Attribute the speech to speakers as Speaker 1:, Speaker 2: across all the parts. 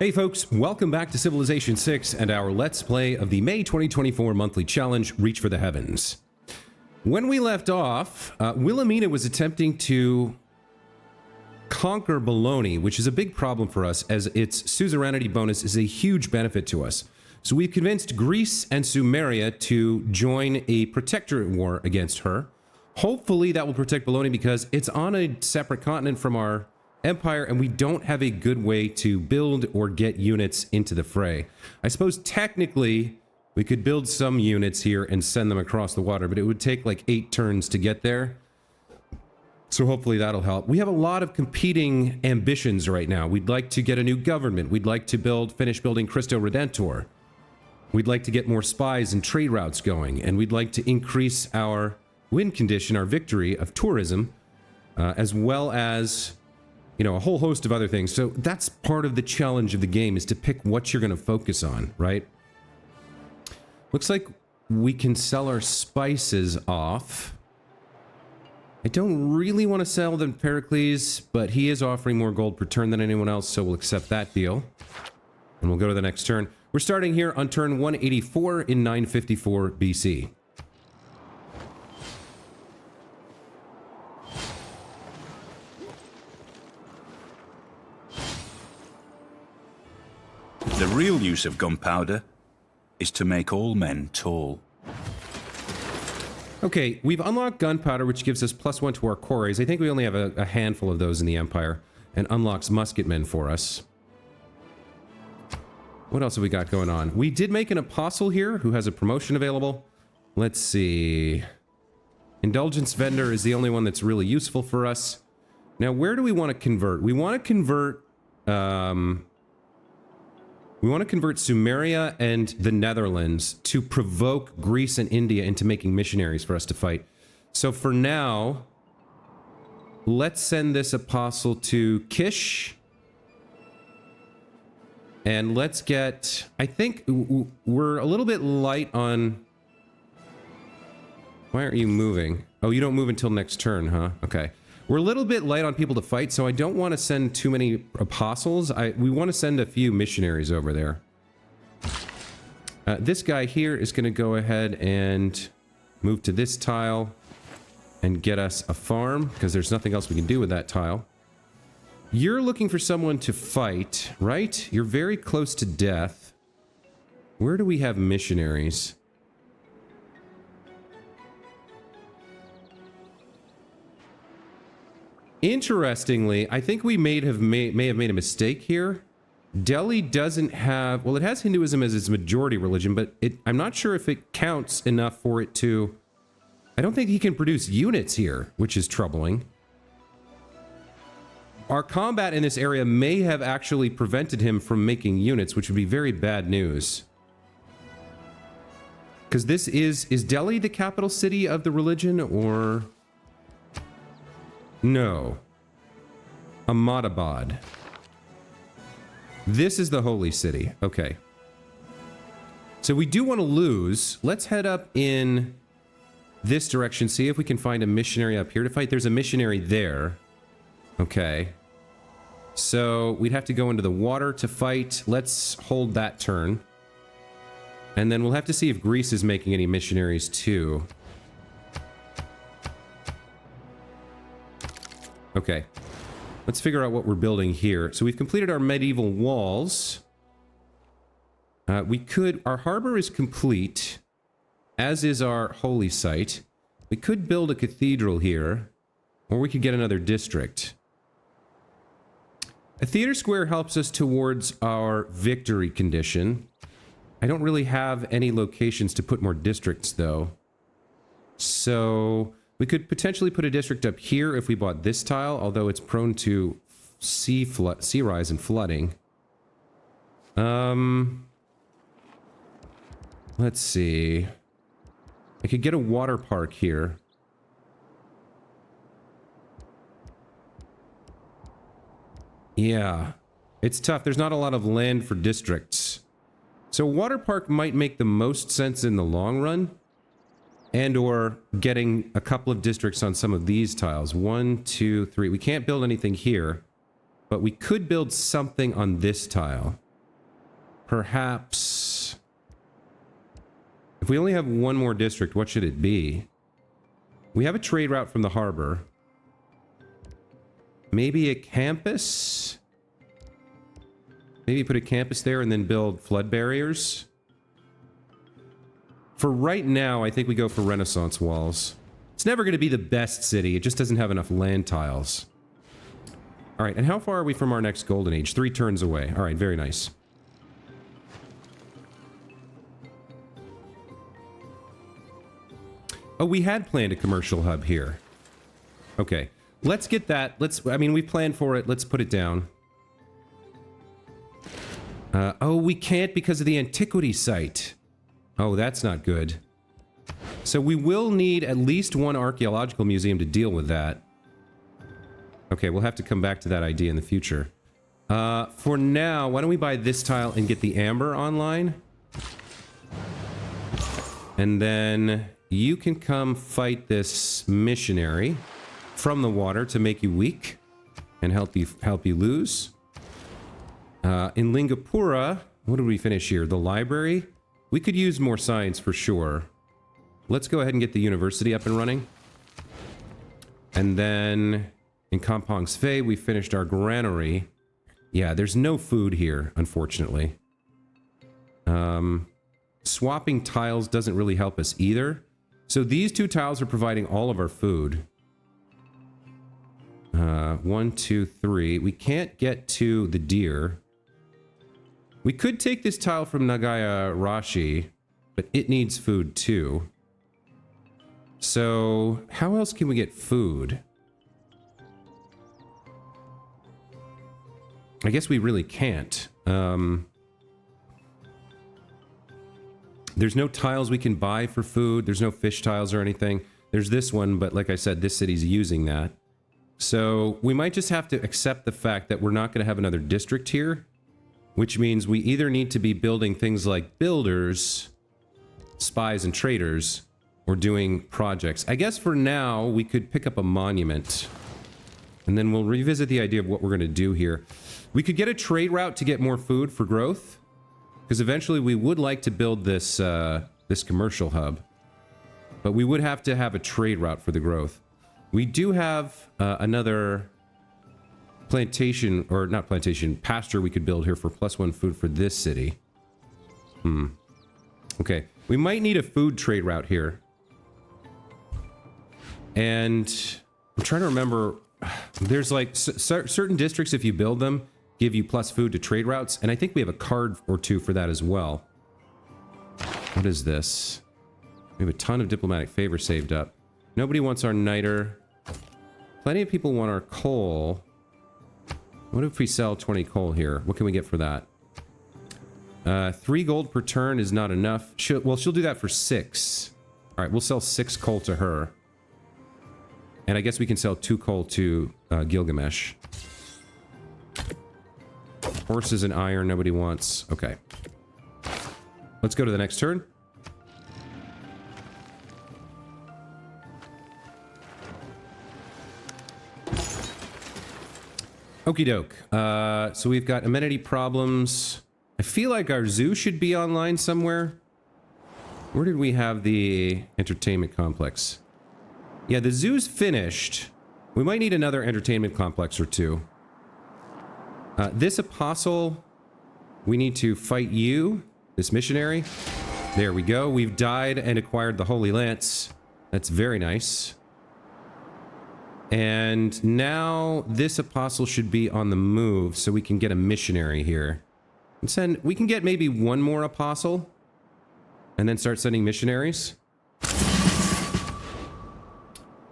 Speaker 1: Hey folks, welcome back to Civilization 6 and our Let's Play of the May 2024 monthly challenge, Reach for the Heavens. When we left off, Wilhelmina was attempting to conquer Bologna, which is a big problem for us as its suzerainty bonus is a huge benefit to us. So we've convinced Greece and Sumeria to join a protectorate war against her. Hopefully that will protect Bologna because it's on a separate continent from our empire, and we don't have a good way to build or get units into the fray. I suppose technically we could build some units here and send them across the water, but it would take like 8 turns to get there. So hopefully that'll help. We have a lot of competing ambitions right now. We'd like to get a new government. We'd like to finish building CRISTO REDENTOR. We'd like to get more spies and trade routes going, and we'd like to increase our win condition, our victory of tourism, as well as a whole host of other things. So that's part of the challenge of the game, is to pick what you're going to focus on, right? Looks like we can sell our spices off. I don't really want to sell them to Pericles, but he is offering more gold per turn than anyone else, so we'll accept that deal. And we'll go to the next turn. We're starting here on turn 184 in 954 BC.
Speaker 2: The real use of gunpowder is to make all men tall.
Speaker 1: Okay, we've unlocked gunpowder, which gives us +1 to our quarries. I think we only have a handful of those in the Empire, and unlocks musketmen for us. What else have we got going on? We did make an apostle here who has a promotion available. Let's see. Indulgence vendor is the only one that's really useful for us. Now, where do we want to convert? We want to convert Sumeria and the Netherlands to provoke Greece and India into making missionaries for us to fight. So for now, let's send this apostle to Kish. And let's get... I think we're a little bit light on... Why aren't you moving? Oh, you don't move until next turn, huh? Okay. We're a little bit light on people to fight, so I don't want to send too many apostles. We want to send a few missionaries over there. This guy here is going to go ahead and move to this tile and get us a farm, because there's nothing else we can do with that tile. You're looking for someone to fight, right? You're very close to death. Where do we have missionaries? Interestingly, I think we may have made a mistake here. Delhi doesn't have... Well, it has Hinduism as its majority religion, but I'm not sure if it counts enough for it to... I don't think he can produce units here, which is troubling. Our combat in this area may have actually prevented him from making units, which would be very bad news. Because this is Delhi the capital city of the religion, or... No. Ahmadabad. This is the holy city. Okay. So we do want to lose. Let's head up in this direction. See if we can find a missionary up here to fight. There's a missionary there. Okay. So we'd have to go into the water to fight. Let's hold that turn. And then we'll have to see if Greece is making any missionaries too. Okay, let's figure out what we're building here. So we've completed our medieval walls. Our harbor is complete, as is our holy site. We could build a cathedral here, or we could get another district. A theater square helps us towards our victory condition. I don't really have any locations to put more districts, though. So... we could potentially put a district up here if we bought this tile, although it's prone to sea rise and flooding. Let's see. I could get a water park here. Yeah, it's tough. There's not a lot of land for districts. So a water park might make the most sense in the long run. And or getting a couple of districts on some of these tiles. 1, 2, 3. We can't build anything here, but we could build something on this tile. perhaps... If we only have one more district, what should it be? We have a trade route from the harbor. Maybe a campus? Maybe put a campus there and then build flood barriers? For right now, I think we go for Renaissance walls. It's never going to be the best city. It just doesn't have enough land tiles. All right, and how far are we from our next golden age? 3 turns away. All right, very nice. Oh, we had planned a commercial hub here. Okay, let's get that. I mean, we planned for it. Let's put it down. Oh, we can't because of the antiquity site. Oh, that's not good. So we will need at least one archaeological museum to deal with that. Okay, we'll have to come back to that idea in the future. For now, why don't we buy this tile and get the amber online? And then you can come fight this missionary from the water to make you weak and help you lose. In Lingapura, what did we finish here? The library? We could use more science for sure. Let's go ahead and get the university up and running. And then in Kampong's Fei, we finished our granary. Yeah, there's no food here, unfortunately. Swapping tiles doesn't really help us either. So these 2 tiles are providing all of our food. 1, 2, 3. We can't get to the deer. We could take this tile from Nagaya Rashi, but it needs food too. So, how else can we get food? I guess we really can't. There's no tiles we can buy for food. There's no fish tiles or anything. There's this one, but like I said, this city's using that. So, we might just have to accept the fact that we're not going to have another district here, which means we either need to be building things like builders, spies, and traders, or doing projects. I guess for now, we could pick up a monument. And then we'll revisit the idea of what we're going to do here. We could get a trade route to get more food for growth. Because eventually we would like to build this, this commercial hub. But we would have to have a trade route for the growth. We do have another plantation, or not plantation, pasture we could build here for +1 food for this city. Okay. We might need a food trade route here. And I'm trying to remember, there's like certain districts, if you build them, give you plus food to trade routes. And I think we have a card or 2 for that as well. What is this? We have a ton of diplomatic favor saved up. Nobody wants our niter. Plenty of people want our coal. What if we sell 20 coal here? What can we get for that? 3 gold per turn is not enough. She'll do that for 6. All right, we'll sell 6 coal to her. And I guess we can sell 2 coal to Gilgamesh. Horses and iron, nobody wants. Okay. Let's go to the next turn. Okie doke. So we've got amenity problems. I feel like our zoo should be online somewhere. Where did we have the entertainment complex? Yeah, the zoo's finished. We might need another entertainment complex or 2. This apostle, we need to fight you, this missionary. There we go. We've died and acquired the Holy Lance. That's very nice. And now this apostle should be on the move, so we can get a missionary here. And we can get maybe 1 more apostle, and then start sending missionaries.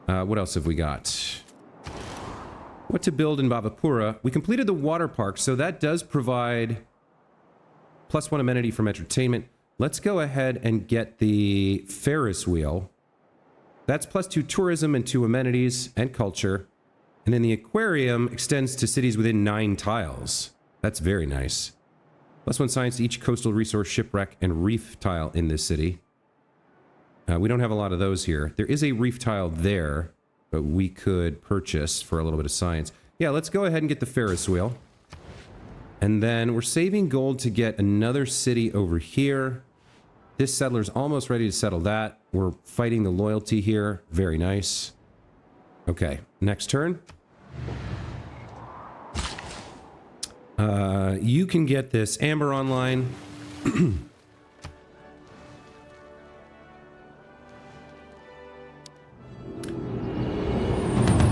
Speaker 1: What else have we got? What to build in Bhavapura? We completed the water park, so that does provide +1 amenity from entertainment. Let's go ahead and get the Ferris wheel. That's +2 tourism and 2 amenities and culture. And then the aquarium extends to cities within 9 tiles. That's very nice. +1 science to each coastal resource, shipwreck, and reef tile in this city. We don't have a lot of those here. There is a reef tile there, but we could purchase for a little bit of science. Yeah, let's go ahead and get the Ferris wheel. And then we're saving gold to get another city over here. This settler's almost ready to settle that. We're fighting the loyalty here. Very nice. Okay, next turn. You can get this amber online.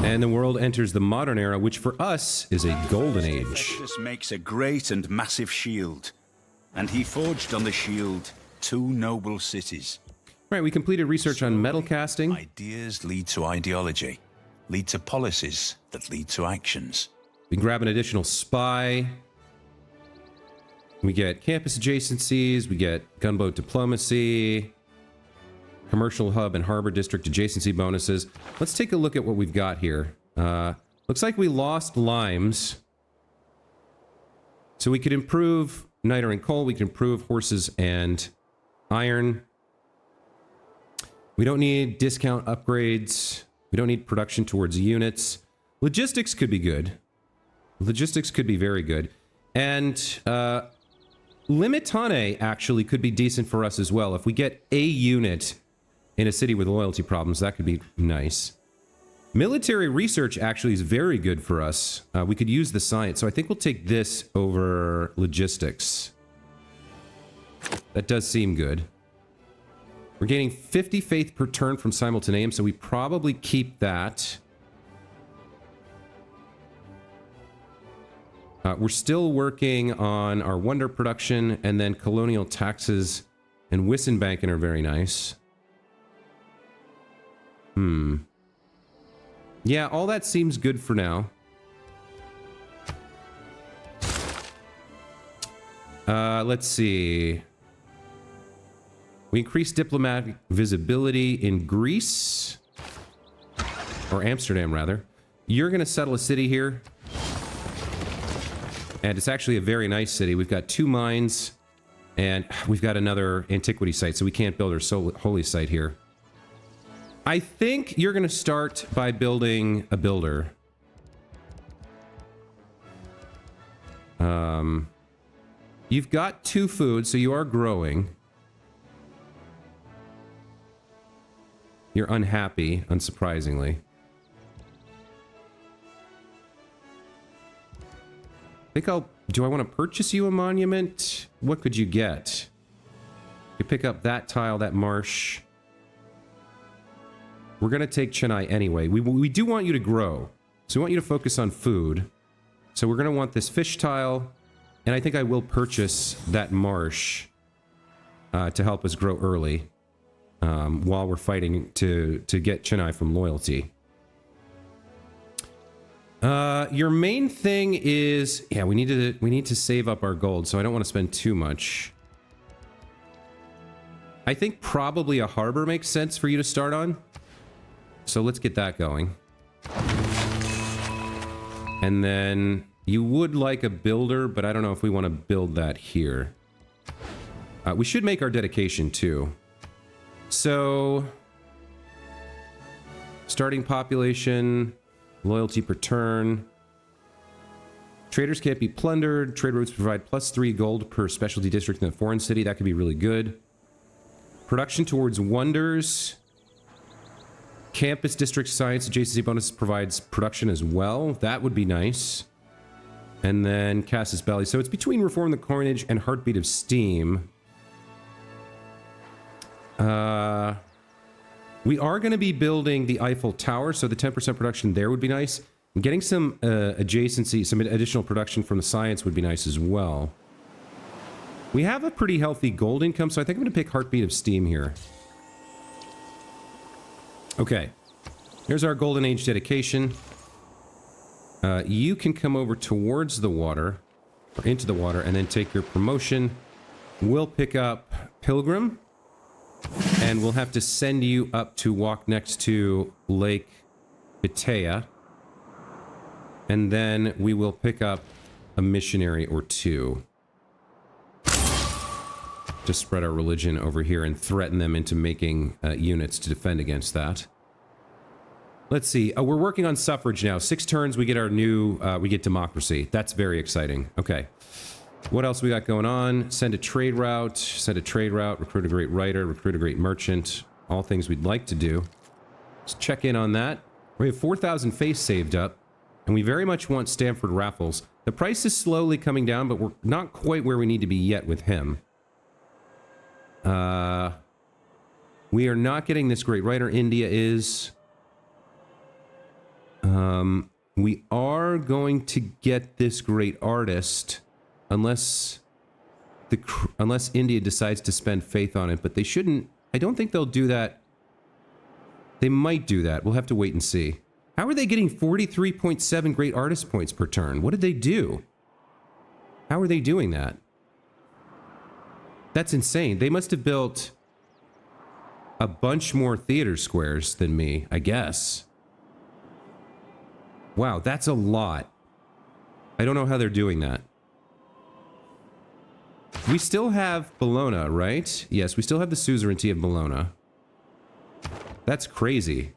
Speaker 1: And the world enters the modern era, which for us is a golden age.
Speaker 2: This makes a great and massive shield, and he forged on the shield 2 noble cities.
Speaker 1: Right, we completed research on metal casting.
Speaker 2: Ideas lead to ideology, lead to policies that lead to actions.
Speaker 1: We can grab an additional spy. We get campus adjacencies. We get gunboat diplomacy. Commercial hub and harbor district adjacency bonuses. Let's take a look at what we've got here. Looks like we lost limes. So we could improve niter and coal. We can improve horses and iron. We don't need discount upgrades. We don't need production towards units. Logistics could be good. Logistics could be very good. And Limitane actually could be decent for us as well. If we get a unit in a city with loyalty problems, that could be nice. Military research actually is very good for us. We could use the science. So I think we'll take this over logistics. That does seem good. We're gaining 50 faith per turn from simultaneum, so we probably keep that. We're still working on our wonder production, and then colonial taxes and Wissenbanken are very nice. Yeah, all that seems good for now. Let's see. We increase diplomatic visibility in Greece. Or Amsterdam, rather. You're going to settle a city here. And it's actually a very nice city. We've got 2 mines. And we've got another antiquity site, so we can't build our holy site here. I think you're going to start by building a builder. You've got 2 food, so you are growing. You're unhappy, unsurprisingly. Do I want to purchase you a monument? What could you get? You pick up that tile, that marsh. We're going to take Chennai anyway. We do want you to grow. So we want you to focus on food. So we're going to want this fish tile. And I think I will purchase that marsh to help us grow early. While we're fighting to get Chennai from loyalty. Your main thing is, yeah, we need to save up our gold, so I don't want to spend too much. I think probably a harbor makes sense for you to start on. So let's get that going. And then you would like a builder, but I don't know if we want to build that here. We should make our dedication too. So, starting population, loyalty per turn. Traders can't be plundered. Trade routes provide +3 gold per specialty district in a foreign city. That could be really good. Production towards wonders. Campus district science adjacency bonus provides production as well. That would be nice. And then Casus Belli. So it's between Reform the Coinage and Heartbeat of Steam. We are going to be building the Eiffel Tower, so the 10% production there would be nice. And getting some adjacency, some additional production from the science would be nice as well. We have a pretty healthy gold income, so I think I'm going to pick Heartbeat of Steam here. Okay. Here's our Golden Age dedication. You can come over towards the water, or into the water, and then take your promotion. We'll pick up Pilgrim. And we'll have to send you up to walk next to Lake Batea. And then we will pick up a missionary or 2. To spread our religion over here and threaten them into making units to defend against that. Let's see. We're working on suffrage now. 6 turns, we get our new, we get democracy. That's very exciting. Okay. What else we got going on? Send a trade route. Send a trade route. Recruit a great writer. Recruit a great merchant. All things we'd like to do. Let's check in on that. We have 4,000 face saved up. And we very much want Stamford Raffles. The price is slowly coming down, but we're not quite where we need to be yet with him. We are not getting this great writer. India is. We are going to get this great artist. Unless India decides to spend faith on it, but they shouldn't. I don't think they'll do that. They might do that. We'll have to wait and see. How are they getting 43.7 great artist points per turn? What did they do? How are they doing that? That's insane. They must have built a bunch more theater squares than me, I guess. Wow, that's a lot. I don't know how they're doing that. We still have Bologna, right? Yes, we still have the suzerainty of Bologna. That's crazy.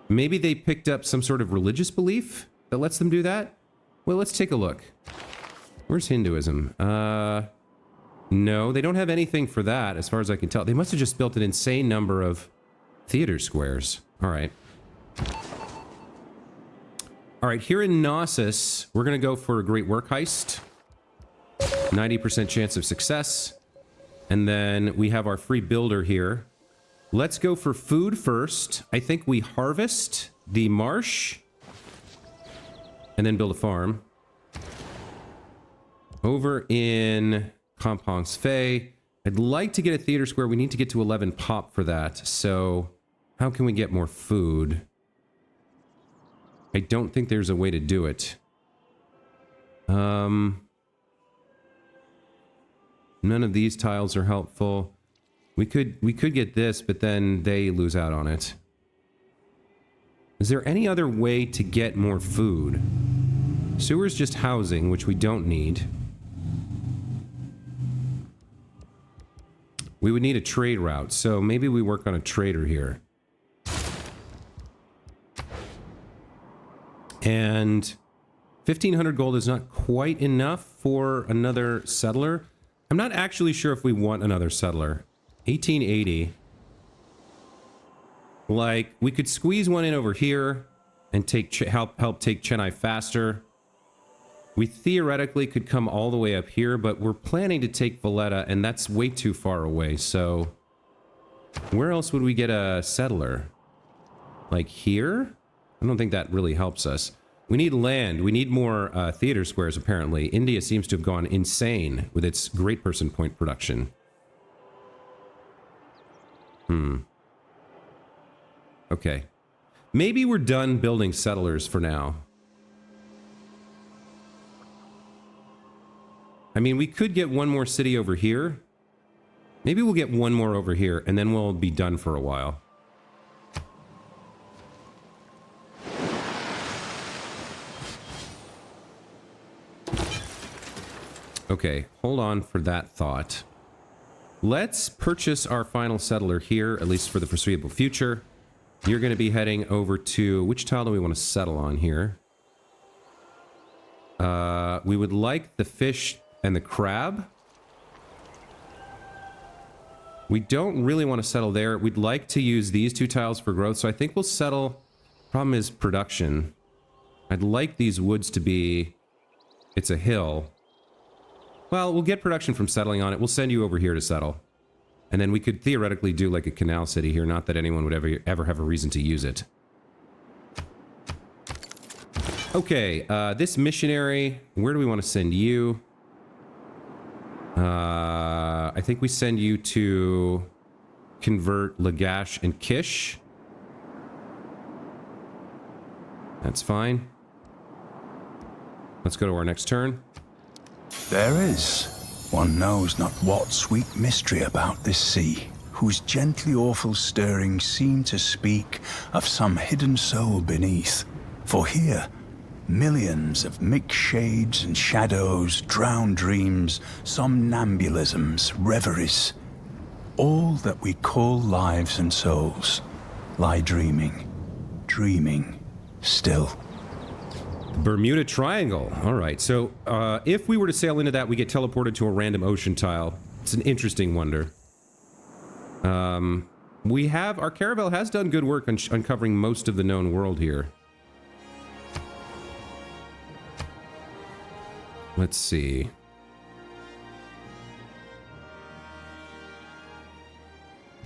Speaker 1: Maybe they picked up some sort of religious belief that lets them do that? Well, let's take a look. Where's Hinduism? No, they don't have anything for that, as far as I can tell. They must have just built an insane number of theater squares. All right. All right, here in Knossos, we're going to go for a great work heist. 90% chance of success. And then we have our free builder here. Let's go for food first. I think we harvest the marsh and then build a farm. Over in Compongs Fay, I'd like to get a theater square. We need to get to 11 pop for that. So how can we get more food? I don't think there's a way to do it. None of these tiles are helpful. We could get this, but then they lose out on it. Is there any other way to get more food? Sewer's just housing, which we don't need. We would need a trade route, so maybe we work on a trader here. And 1,500 gold is not quite enough for another settler. I'm not actually sure if we want another settler. 1880. Like, we could squeeze one in over here and take help take Chennai faster. We theoretically could come all the way up here, but we're planning to take Valletta, and that's way too far away, so... Where else would we get a settler? Like here? I don't think that really helps us. We need land. We need more theater squares, apparently. India seems to have gone insane with its great person point production. Okay. Maybe we're done building settlers for now. I mean, we could get one more city over here. Maybe we'll get one more over here, and then we'll be done for a while. Okay, hold on for that thought. Let's purchase our final settler here, at least for the foreseeable future. You're going to be heading over to... Which tile do we want to settle on here? We would like the fish and the crab. We don't really want to settle there. We'd like to use these 2 tiles for growth, so I think we'll settle... Problem is production. I'd like these woods to be... It's a hill. Well, we'll get production from settling on it. We'll send you over here to settle. And then we could theoretically do like a canal city here. Not that anyone would ever have a reason to use it. Okay, this missionary, where do we want to send you? I think we send you to convert Lagash and Kish. That's fine. Let's go to our next turn.
Speaker 2: There is. One knows not what sweet mystery about this sea, whose gently awful stirrings seem to speak of some hidden soul beneath. For here, millions of mixed shades and shadows, drowned dreams, somnambulisms, reveries, all that we call lives and souls, lie dreaming dreaming. Still.
Speaker 1: Bermuda Triangle. All right, so if we were to sail into that, we get teleported to a random ocean tile. It's an interesting wonder. Our caravel has done good work on uncovering most of the known world here. Let's see.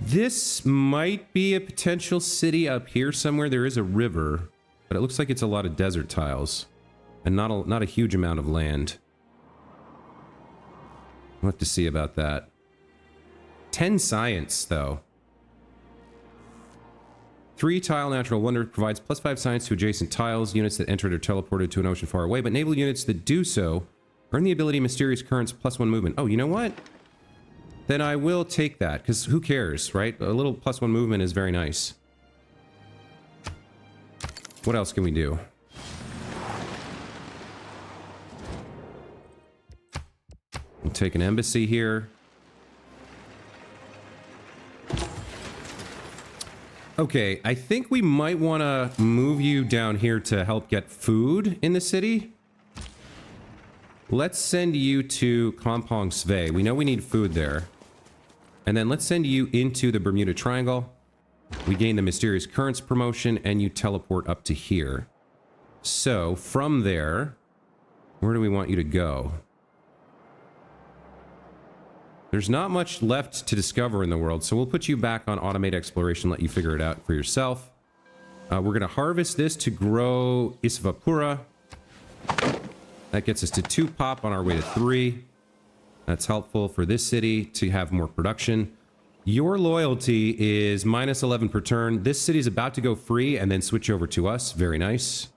Speaker 1: This might be a potential city up here somewhere. There is a river, but it looks like it's a lot of desert tiles and not a huge amount of land. We'll have to see about that. 10 science, though. 3 tile natural wonder provides +5 science to adjacent tiles. Units that entered are teleported to an ocean far away, but naval units that do so earn the ability mysterious currents +1 movement. Oh, you know what? Then I will take that, because who cares, right? A little +1 movement is very nice. What else can we do? We'll take an embassy here. Okay, I think we might want to move you down here to help get food in the city. Let's send you to Kampong Sve. We know we need food there. And then let's send you into the Bermuda Triangle. We gain the Mysterious Currents promotion, and you teleport up to here. So, from there, where do we want you to go? There's not much left to discover in the world, so we'll put you back on automated exploration, let you figure it out for yourself. We're going to harvest this to grow Isvapura. That gets us to 2 pop on our way to 3. That's helpful for this city to have more production. Your loyalty is -11 per turn. This city is about to go free and then switch over to us. Very nice.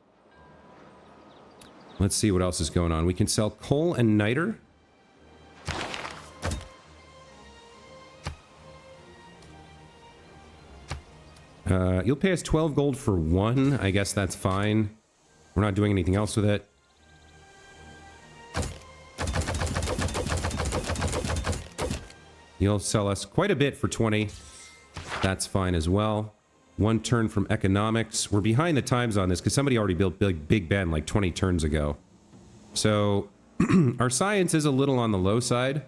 Speaker 1: Let's see what else is going on. We can sell coal and niter. You'll pay us 12 gold for 1. I guess that's fine. We're not doing anything else with it. You'll sell us quite a bit for 20. That's fine as well. 1 turn from economics. We're behind the times on this because somebody already built Big Ben like 20 turns ago. So our science is a little on the low side,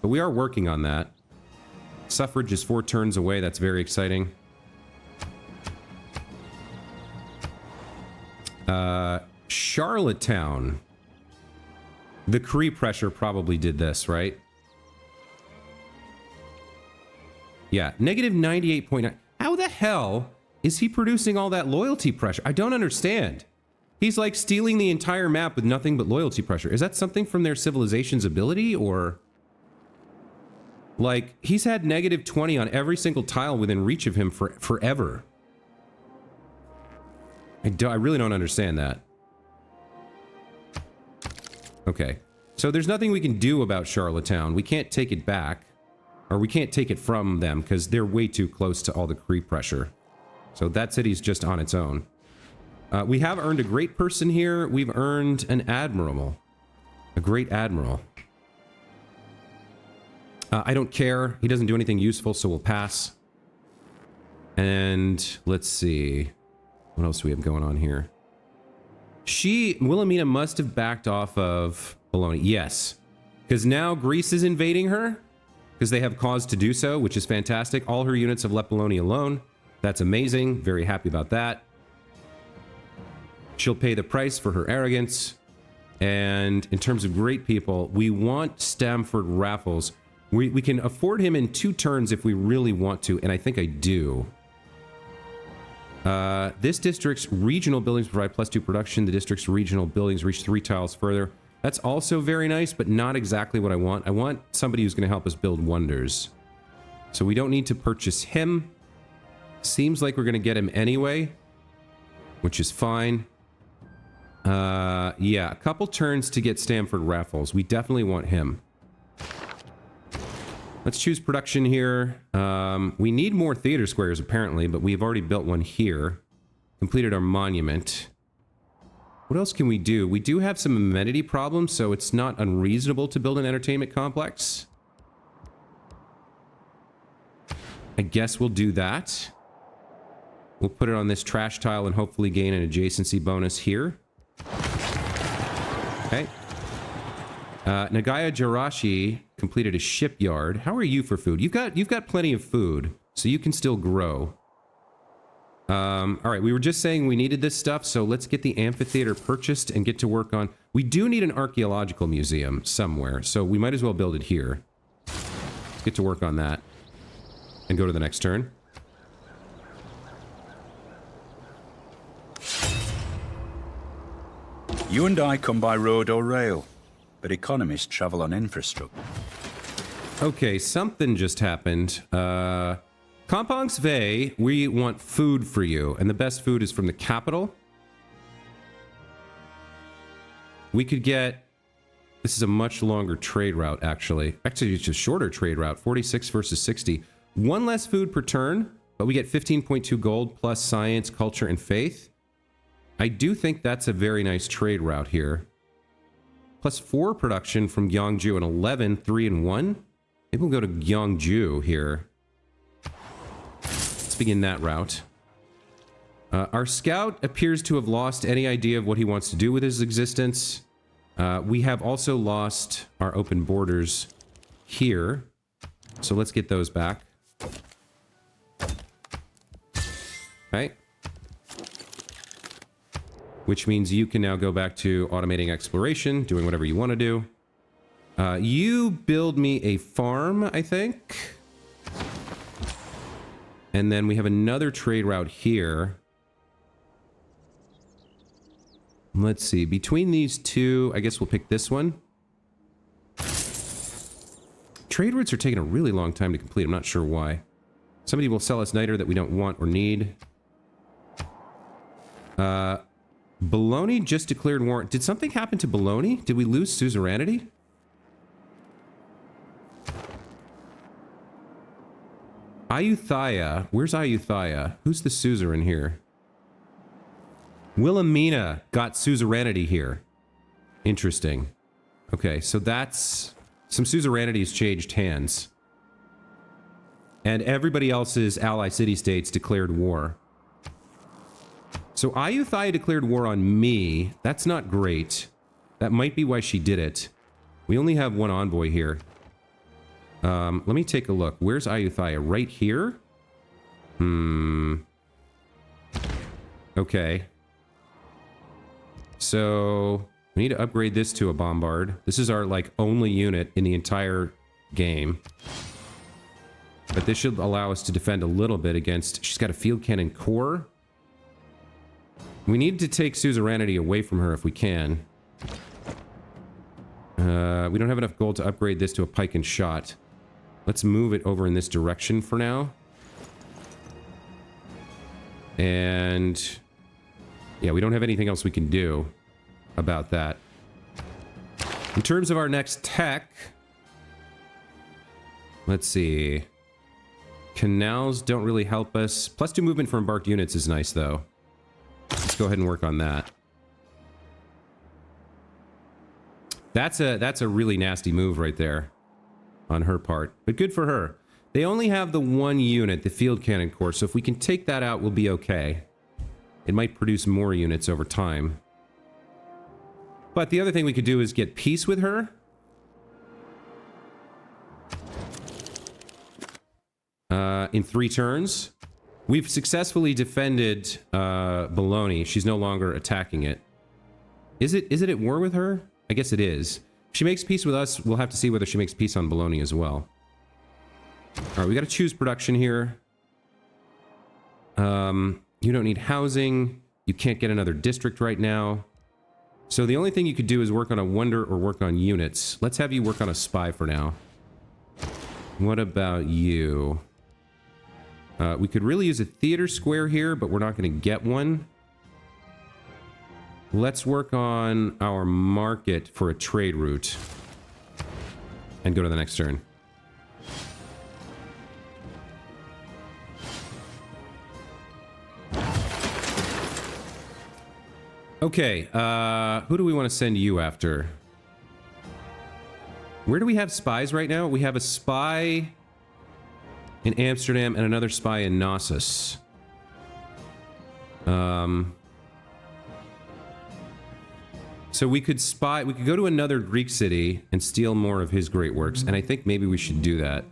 Speaker 1: but we are working on that. Suffrage is 4 turns away. That's very exciting. Charlottetown. The Cree pressure probably did this, right? Yeah, -98.9. How the hell is he producing all that loyalty pressure? I don't understand. He's like stealing the entire map with nothing but loyalty pressure. Is that something from their civilization's ability, or... Like, he's had -20 on every single tile within reach of him forever. I really don't understand that. Okay. So there's nothing we can do about Charlottetown. We can't take it back. Or we can't take it from them because they're way too close to all the Cree pressure. So that city's just on its own. We have earned a great person here. We've earned an admiral. A great admiral. I don't care. He doesn't do anything useful, so we'll pass. And let's see. What else do we have going on here? Wilhelmina must have backed off of Bologna. Yes. Because now Greece is invading her. Because they have cause to do so, which is fantastic. All her units have left Bologna alone. That's amazing. Very happy about that. She'll pay the price for her arrogance. And in terms of great people, we want Stamford Raffles. We can afford him in 2 turns if we really want to, and I think I do. This district's regional buildings provide +2 production. The district's regional buildings reach 3 tiles further. That's also very nice, but not exactly what I want. I want somebody who's going to help us build wonders. So we don't need to purchase him. Seems like we're going to get him anyway, which is fine. Yeah, a couple turns to get Stamford Raffles. We definitely want him. Let's choose production here. We need more theater squares, apparently, but we've already built one here. Completed our monument. What else can we do? We do have some amenity problems, so it's not unreasonable to build an entertainment complex. I guess we'll do that. We'll put it on this trash tile and hopefully gain an adjacency bonus here. Okay. Nagaya Jirashi completed a shipyard. How are you for food? You've got plenty of food, so you can still grow. All right, we were just saying we needed this stuff, so let's get the amphitheater purchased and get to work on... We do need an archaeological museum somewhere, so we might as well build it here. Let's get to work on that. And go to the next turn.
Speaker 2: You and I come by road or rail, but economists travel on infrastructure.
Speaker 1: Okay, something just happened. Kampong Sve, we want food for you, and the best food is from the capital. We could get... This is a much longer trade route, actually. Actually, it's a shorter trade route, 46 versus 60. One less food per turn, but we get 15.2 gold plus science, culture, and faith. I do think that's a very nice trade route here. Plus 4 production from Gyeongju and 11, 3 and 1. Maybe we'll go to Gyeongju here. Let's begin that route. Our scout appears to have lost any idea of what he wants to do with his existence. We have also lost our open borders here. So let's get those back. Okay. Which means you can now go back to automating exploration, doing whatever you want to do. You build me a farm, I think. And then we have another trade route here. Let's see. Between these two, I guess we'll pick this one. Trade routes are taking a really long time to complete. I'm not sure why. Somebody will sell us niter that we don't want or need. Bologna just declared war. Did something happen to Bologna? Did we lose suzerainty? Ayutthaya. Where's Ayutthaya? Who's the suzerain here? Wilhelmina got suzerainty here. Interesting. Okay, so that's... Some suzerainities changed hands. And everybody else's ally city-states declared war. So Ayutthaya declared war on me. That's not great. That might be why she did it. We only have one envoy here. Let me take a look. Where's Ayutthaya? Right here? Okay. So we need to upgrade this to a bombard. This is our, like, only unit in the entire game. But this should allow us to defend a little bit against... She's got a field cannon core. We need to take suzerainty away from her if we can. We don't have enough gold to upgrade this to a pike and shot. Let's move it over in this direction for now. And... yeah, we don't have anything else we can do about that. In terms of our next tech... let's see. Canals don't really help us. +2 movement for embarked units is nice, though. Let's go ahead and work on that. That's a really nasty move right there on her part, but good for her. They only have the one unit, the field cannon core, so if we can take that out, we'll be okay. It might produce more units over time. But the other thing we could do is get peace with her. In 3 turns. We've successfully defended Bologna. She's no longer attacking it. Is it at war with her? I guess it is. If she makes peace with us, we'll have to see whether she makes peace on Bologna as well. Alright, we gotta choose production here. You don't need housing. You can't get another district right now. So the only thing you could do is work on a wonder or work on units. Let's have you work on a spy for now. What about you? We could really use a theater square here, but we're not going to get one. Let's work on our market for a trade route. And go to the next turn. Okay, who do we want to send you after? Where do we have spies right now? We have a spy in Amsterdam and another spy in Knossos. So we could go to another Greek city and steal more of his great works, and I think maybe we should do that.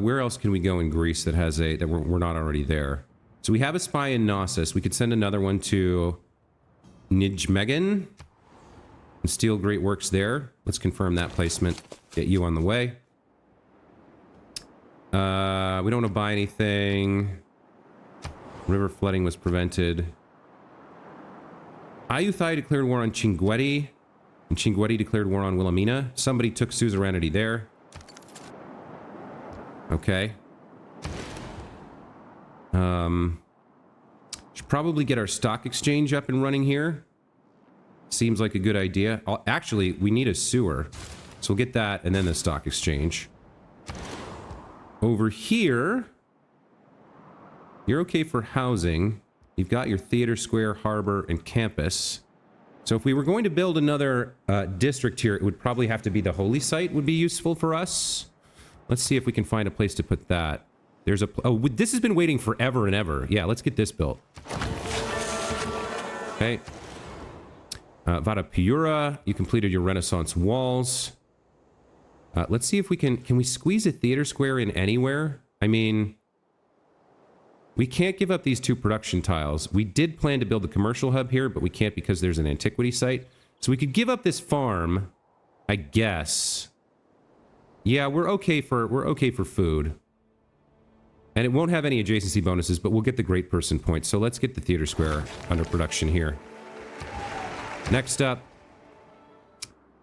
Speaker 1: Where else can we go in Greece that has that we're not already there? So we have a spy in Knossos. We could send another one to Nijmegen and steal great works there. Let's confirm that placement. Get you on the way. We don't want to buy anything. River flooding was prevented. Ayuthai declared war on Chinguetti, and Chinguetti declared war on Wilhelmina. Somebody took suzerainty there. Okay. Should probably get our stock exchange up and running here. Seems like a good idea. Actually, we need a sewer. So we'll get that and then the stock exchange. Over here, you're okay for housing. You've got your theater, square, harbor, and campus. So if we were going to build another district here, it would probably have to be the holy site would be useful for us. Let's see if we can find a place to put that. There's a... Oh, this has been waiting forever and ever. Yeah, let's get this built. Okay. Vada Piura, you completed your Renaissance walls. Let's see if we can... Can we squeeze a theater square in anywhere? I mean... We can't give up these 2 production tiles. We did plan to build a commercial hub here, but we can't because there's an antiquity site. So we could give up this farm, I guess. Yeah, we're okay for food. And it won't have any adjacency bonuses, but we'll get the great person points. So let's get the theater square under production here. Next up,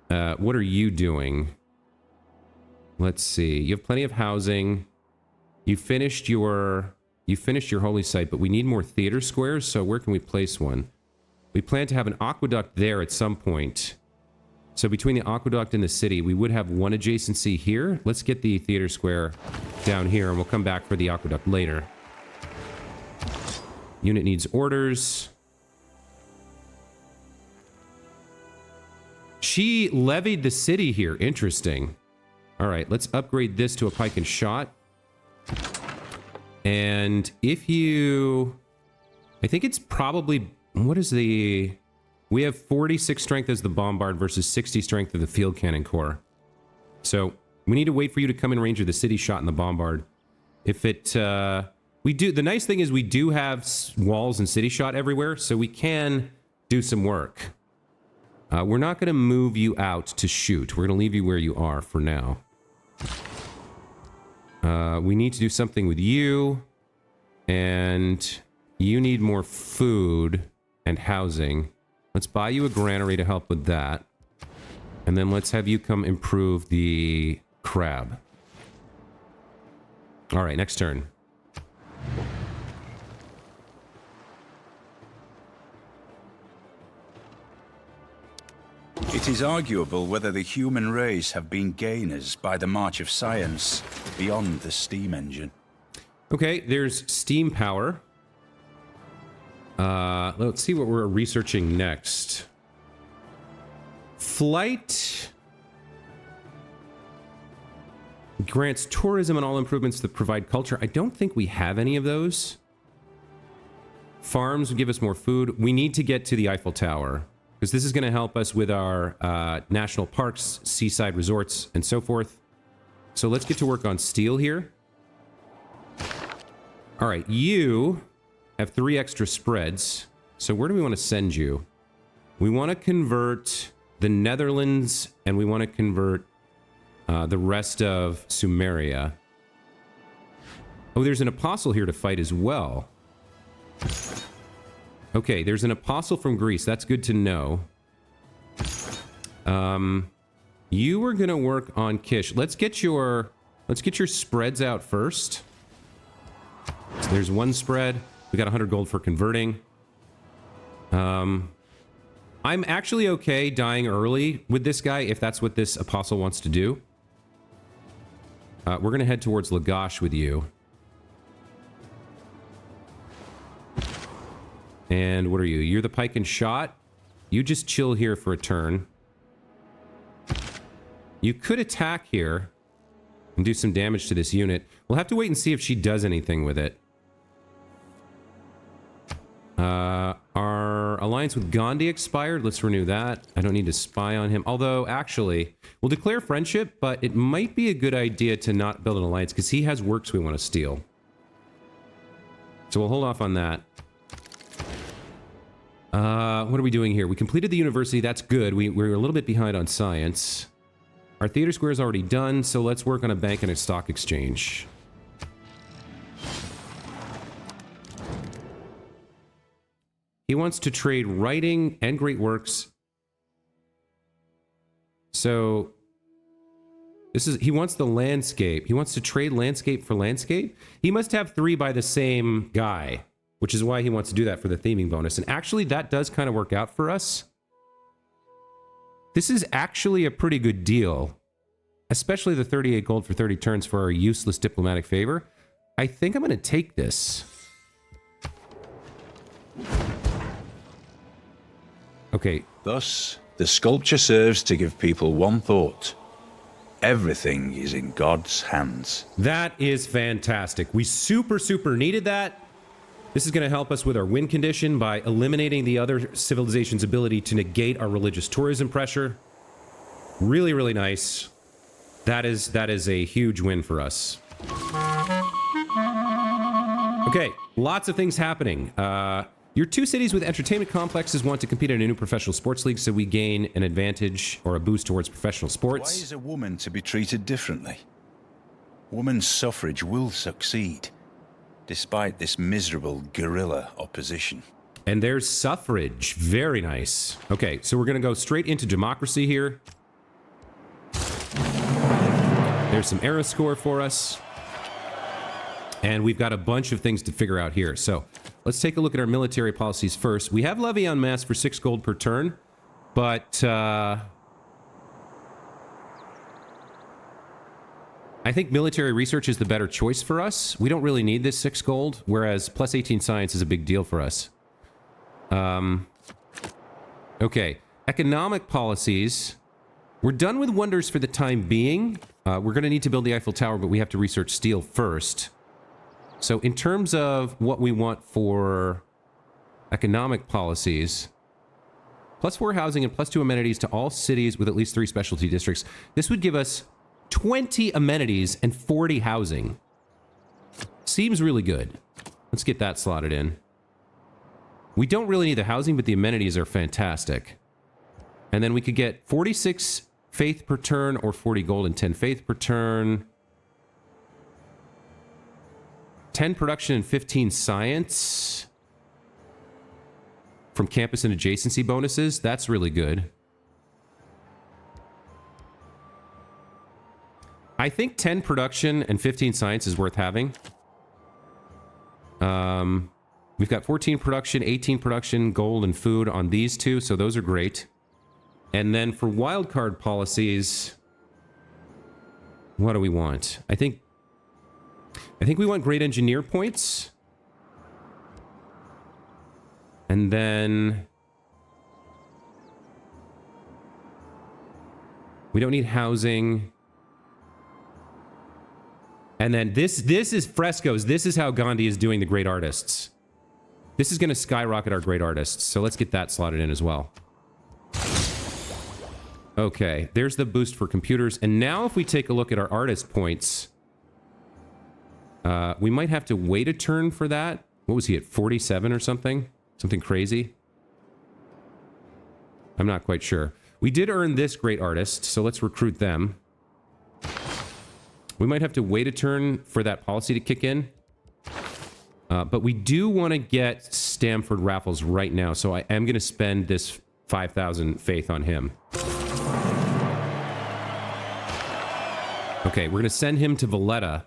Speaker 1: what are you doing? Let's see. You have plenty of housing. You finished your holy site, but we need more theater squares, so where can we place one? We plan to have an aqueduct there at some point. So between the aqueduct and the city, we would have one adjacency here. Let's get the theater square down here, and we'll come back for the aqueduct later. Unit needs orders. She levied the city here. Interesting. All right, let's upgrade this to a pike and shot. And if you... I think it's probably... What is the... We have 46 strength as the bombard versus 60 strength of the field cannon corps. So we need to wait for you to come in range of the city shot and the bombard. If it... we do... The nice thing is we do have walls and city shot everywhere, so we can do some work. We're not going to move you out to shoot. We're going to leave you where you are for now. We need to do something with you, and you need more food and housing. Let's buy you a granary to help with that, and then let's have you come improve the crab. All right, next turn.
Speaker 2: It is arguable whether the human race have been gainers by the march of science beyond the steam engine.
Speaker 1: Okay, there's steam power. Let's see what we're researching next. Flight grants tourism and all improvements that provide culture. I don't think we have any of those. Farms would give us more food. We need to get to the Eiffel Tower, because this is going to help us with our national parks, seaside resorts, and so forth. So let's get to work on steel here. All right, you have 3 extra spreads. So where do we want to send you? We want to convert the Netherlands, and we want to convert the rest of Sumeria. Oh, there's an apostle here to fight as well. Okay, there's an apostle from Greece. That's good to know. You were gonna work on Kish. Let's get your spreads out first. So there's 1 spread. We got 100 gold for converting. I'm actually okay dying early with this guy if that's what this apostle wants to do. We're gonna head towards Lagash with you. And what are you? You're the pike and shot. You just chill here for a turn. You could attack here and do some damage to this unit. We'll have to wait and see if she does anything with it. Our alliance with Gandhi expired. Let's renew that. I don't need to spy on him. Although, actually, we'll declare friendship, but it might be a good idea to not build an alliance because he has works we want to steal. So we'll hold off on that. What are we doing here? We completed the university. That's good. We're a little bit behind on science. Our theater square is already done, so let's work on a bank and a stock exchange. He wants to trade writing and great works. So he wants the landscape. He wants to trade landscape for landscape. He must have 3 by the same guy, which is why he wants to do that for the theming bonus. And actually, that does kind of work out for us. This is actually a pretty good deal, especially the 38 gold for 30 turns for our useless diplomatic favor. I think I'm going to take this. Okay.
Speaker 2: Thus, the sculpture serves to give people one thought. Everything is in God's hands.
Speaker 1: That is fantastic. We super needed that. This is going to help us with our win condition by eliminating the other civilization's ability to negate our religious tourism pressure. Really nice. That is a huge win for us. Okay, lots of things happening. Your 2 cities with entertainment complexes want to compete in a new professional sports league, so we gain an advantage or a boost towards professional sports.
Speaker 2: Why is a woman to be treated differently? Women's suffrage will succeed, despite this miserable guerrilla opposition.
Speaker 1: And there's suffrage. Very nice. Okay, so we're going to go straight into democracy here. There's some era score for us. And we've got a bunch of things to figure out here. So let's take a look at our military policies first. We have levy en masse for 6 gold per turn, but I think military research is the better choice for us. We don't really need this 6 gold, whereas plus 18 science is a big deal for us. Okay, economic policies. We're done with wonders for the time being. We're going to need to build the Eiffel Tower, but we have to research steel first. So in terms of what we want for economic policies, plus 4 housing and plus 2 amenities to all cities with at least 3 specialty districts. This would give us 20 amenities and 40 housing. Seems really good. Let's get that slotted in. We don't really need the housing, but the amenities are fantastic. And then we could get 46 faith per turn or 40 gold and 10 faith per turn. 10 production and 15 science from campus and adjacency bonuses. That's really good. I think 10 production and 15 science is worth having. We've got 14 production, 18 production, gold and food on these 2, so those are great. And then for wildcard policies, what do we want? I think we want great engineer points. And then we don't need housing. And then this is frescoes. This is how Gandhi is doing the great artists. This is going to skyrocket our great artists. So let's get that slotted in as well. Okay, there's the boost for computers. And now if we take a look at our artist points, we might have to wait a turn for that. What was he at, 47 or something? Something crazy? I'm not quite sure. We did earn this great artist, so let's recruit them. We might have to wait a turn for that policy to kick in. But we do want to get Stamford Raffles right now, so I am going to spend this 5,000 faith on him. Okay, we're going to send him to Valletta.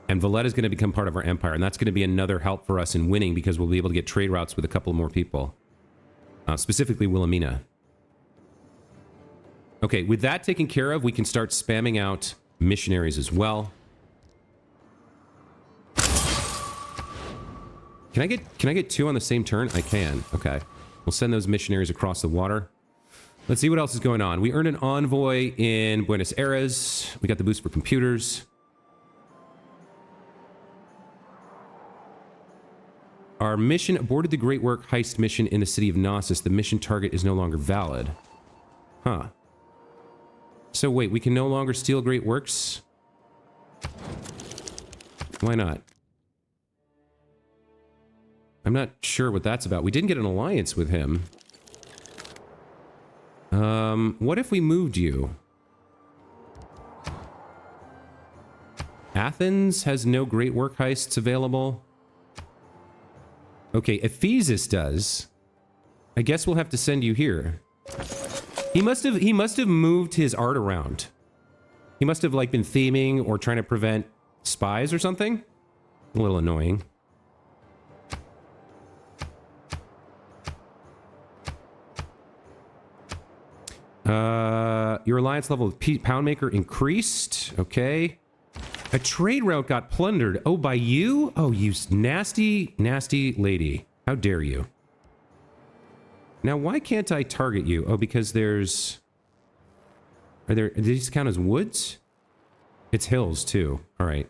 Speaker 1: And Valletta's going to become part of our empire, and that's going to be another help for us in winning because we'll be able to get trade routes with a couple more people. Specifically Wilhelmina. Okay, with that taken care of, we can start spamming out missionaries as well. Can I get 2 on the same turn? I can. Okay. We'll send those missionaries across the water. Let's see what else is going on. We earned an envoy in Buenos Aires. We got the boost for computers. Our mission aborted the Great Work heist mission in the city of Knossos. The mission target is no longer valid. Huh. So wait, we can no longer steal Great Works? Why not? I'm not sure what that's about. We didn't get an alliance with him. What if we moved you? Athens has no Great Work heists available. Okay, Ephesus does. I guess we'll have to send you here. He must have moved his art around. He must have like been theming or trying to prevent spies or something. A little annoying. Your alliance level with Poundmaker increased. Okay. A trade route got plundered. Oh, by you? Oh, you nasty, nasty lady. How dare you? Now, why can't I target you? Oh, because there's... do these count as woods? It's hills, too. All right.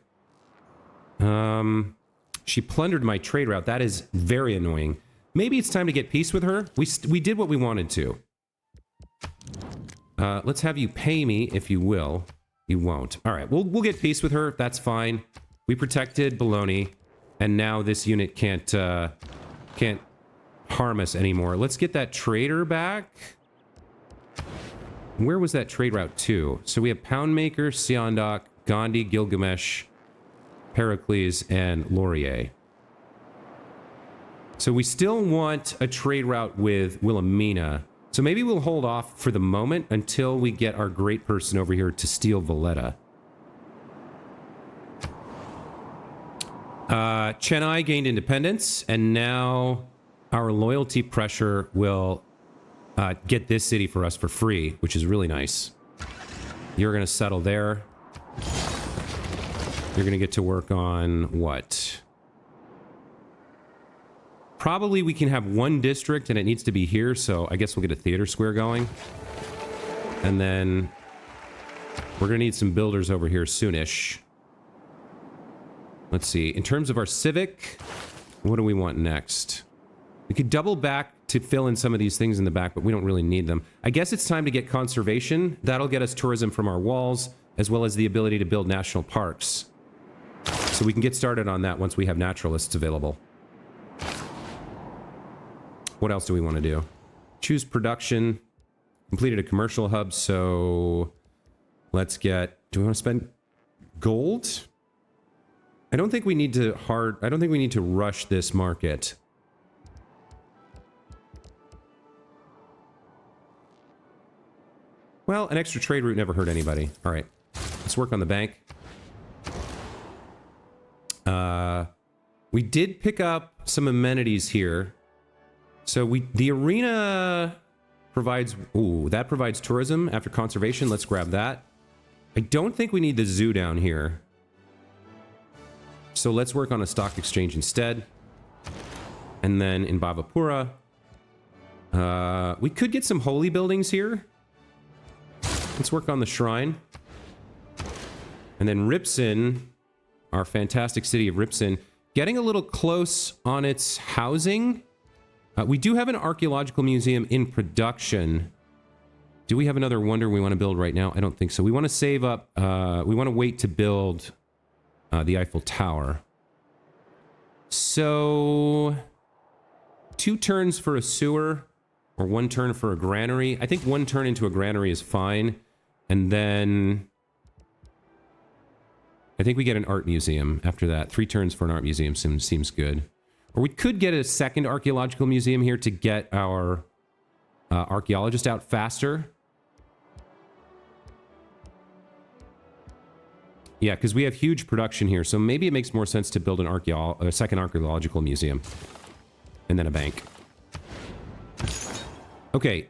Speaker 1: She plundered my trade route. That is very annoying. Maybe it's time to get peace with her. We did what we wanted to. Let's have you pay me, if you will. You won't. All right, we'll get peace with her. That's fine. We protected Bologna, and now this unit can't harm us anymore. Let's get that trader back. Where was that trade route to? So we have Poundmaker, Siondok, Gandhi, Gilgamesh, Pericles, and Laurier. So we still want a trade route with Wilhelmina. So maybe we'll hold off for the moment until we get our great person over here to steal Valletta. Chennai gained independence, and now our loyalty pressure will get this city for us for free, which is really nice. You're going to settle there. You're going to get to work on what? Probably we can have one district and it needs to be here, so I guess we'll get a theater square going. And then we're going to need some builders over here soonish. Let's see. In terms of our civic, what do we want next? We could double back to fill in some of these things in the back, but we don't really need them. I guess it's time to get conservation. That'll get us tourism from our walls, as well as the ability to build national parks. So we can get started on that once we have naturalists available. What else do we want to do? Choose production. Completed a commercial hub, so let's get... Do we want to spend gold? I don't think we need to rush this market. Well, an extra trade route never hurt anybody. All right. Let's work on the bank. We did pick up some amenities here. So the arena provides... Ooh, that provides tourism after conservation. Let's grab that. I don't think we need the zoo down here. So let's work on a stock exchange instead. And then in Bhavapura, we could get some holy buildings here. Let's work on the shrine. And then Ripson, our fantastic city of Ripson, getting a little close on its housing. We do have an archaeological museum in production. Do we have another wonder we want to build right now? I don't think so. We want to save up. We want to wait to build the Eiffel Tower. So 2 turns for a sewer or 1 turn for a granary. I think 1 turn into a granary is fine. And then I think we get an art museum after that. 3 turns for an art museum seems good. Or we could get a second archaeological museum here to get our archaeologist out faster. Yeah, because we have huge production here, so maybe it makes more sense to build a second archaeological museum. And then a bank. Okay,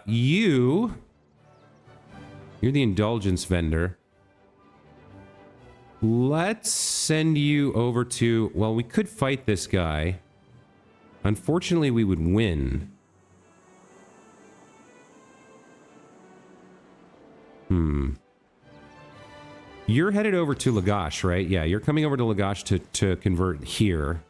Speaker 1: you're the indulgence vendor. Let's send you over to... Well, we could fight this guy. Unfortunately, we would win. You're headed over to Lagash, right? Yeah, you're coming over to Lagash to convert here.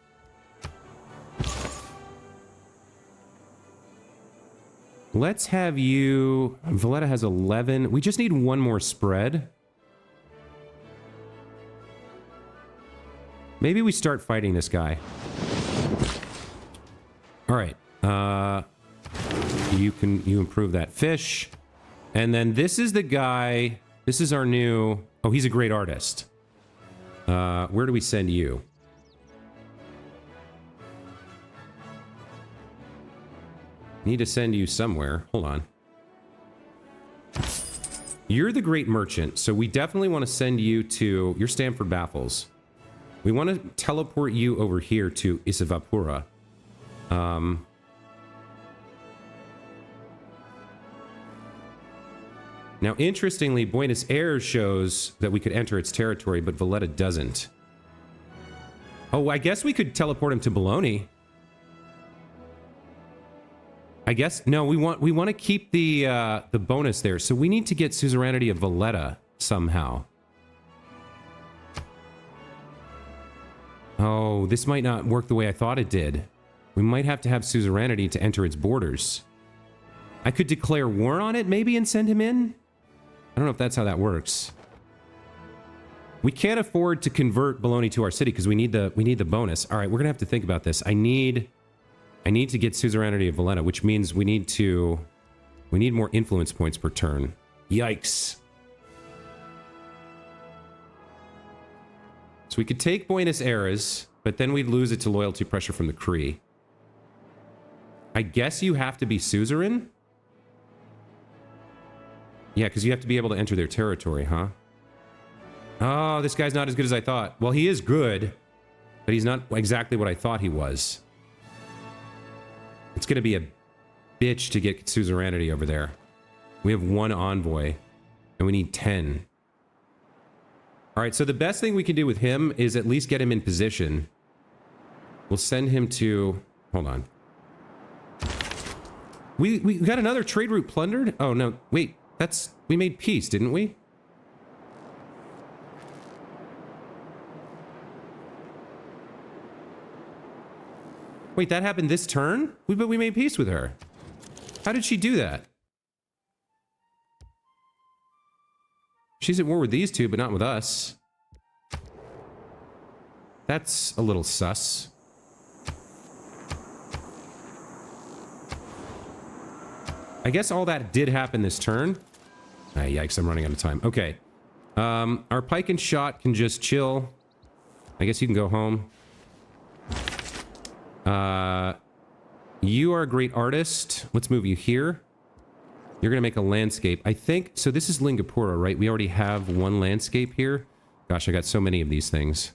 Speaker 1: Let's have you... Valletta has 11. We just need one more spread. Maybe we start fighting this guy. All right. You improve that fish. And then this is the guy... This is our new... Oh, he's a great artist. Where do we send you? Need to send you somewhere. Hold on. You're the great merchant, so we definitely want to send you to... You're Stamford Baffles. We want to teleport you over here to Isavapura. Now, interestingly, Buenos Aires shows that we could enter its territory, but Valletta doesn't. Oh, I guess we could teleport him to Bologna. I guess no. We want to keep the bonus there, so we need to get suzerainty of Valletta somehow. Oh, this might not work the way I thought it did. We might have to have suzerainty to enter its borders. I could declare war on it, maybe, and send him in? I don't know if that's how that works. We can't afford to convert Bologna to our city because we need the bonus. All right, we're gonna have to think about this. I need to get suzerainty of Valletta, which means we need more influence points per turn. Yikes. So we could take Buenos Aires, but then we'd lose it to loyalty pressure from the Cree. I guess you have to be suzerain? Yeah, because you have to be able to enter their territory, huh? Oh, this guy's not as good as I thought. Well, he is good, but he's not exactly what I thought he was. It's going to be a bitch to get suzerainty over there. We have 1 envoy, and we need 10. All right, so the best thing we can do with him is at least get him in position. We'll send him to... Hold on. We got another trade route plundered? Oh, no. Wait, that's... We made peace, didn't we? Wait, that happened this turn? But we made peace with her. How did she do that? She's at war with these two, but not with us. That's a little sus. I guess all that did happen this turn. Ah, yikes, I'm running out of time. Okay. Our pike and shot can just chill. I guess you can go home. You are a great artist. Let's move you here. You're going to make a landscape. I think... So this is Lingapura, right? We already have 1 landscape here. Gosh, I got so many of these things.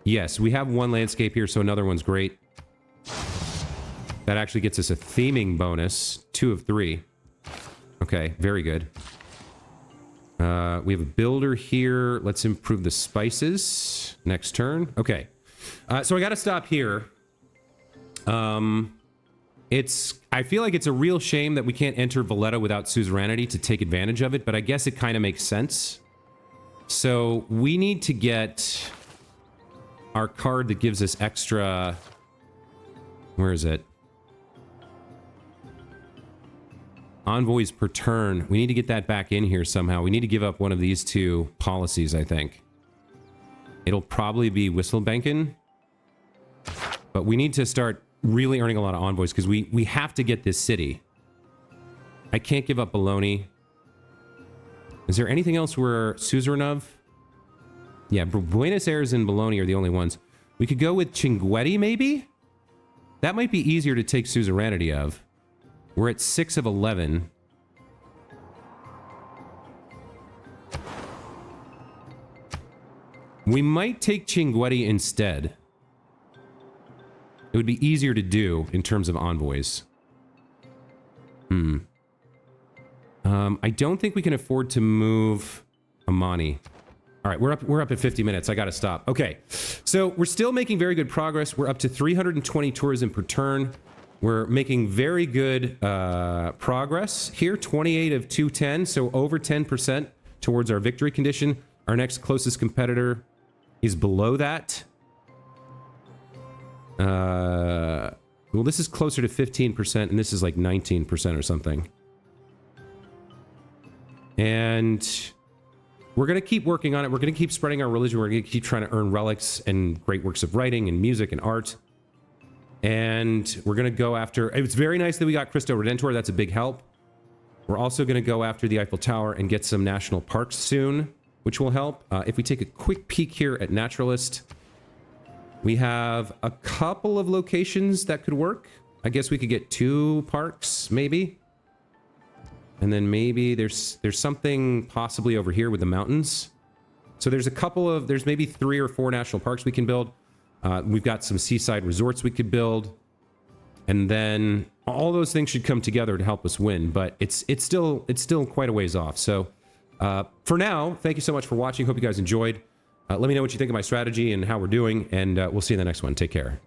Speaker 1: Yes, we have 1 landscape here, so another one's great. That actually gets us a theming bonus. 2 of 3. Okay, very good. We have a builder here. Let's improve the spices. Next turn. Okay. So I got to stop here. I feel like it's a real shame that we can't enter Valletta without suzerainty to take advantage of it, but I guess it kind of makes sense. So we need to get our card that gives us extra... Where is it? Envoys per turn. We need to get that back in here somehow. We need to give up one of these 2 policies, I think. It'll probably be Whistlebanken. But we need to start really earning a lot of envoys because we have to get this city. I can't give up Bologna. Is there anything else we're suzerain of? Yeah, Buenos Aires and Bologna are the only ones. We could go with Chinguetti, maybe? That might be easier to take suzerainty of. We're at 6 of 11. We might take Chinguetti instead. It would be easier to do in terms of envoys. I don't think we can afford to move Amani. All right, we're up at 50 minutes. I got to stop. Okay, so we're still making very good progress. We're up to 320 tourism per turn. We're making very good progress here. 28 of 210, so over 10% towards our victory condition. Our next closest competitor is below that. Well, this is closer to 15%, and this is like 19% or something. And we're going to keep working on it. We're going to keep spreading our religion. We're going to keep trying to earn relics and great works of writing and music and art. And we're going to go after... It's very nice that we got CRISTO Redentor. That's a big help. We're also going to go after the Eiffel Tower and get some national parks soon, which will help. If we take a quick peek here at Naturalist, we have a couple of locations that could work. I guess we could get 2 parks, maybe. And then maybe there's something possibly over here with the mountains. So there's maybe 3 or 4 national parks we can build. We've got some seaside resorts we could build. And then all those things should come together to help us win. But it's still quite a ways off. So for now, thank you so much for watching. Hope you guys enjoyed. Let me know what you think of my strategy and how we're doing. And we'll see you in the next one. Take care.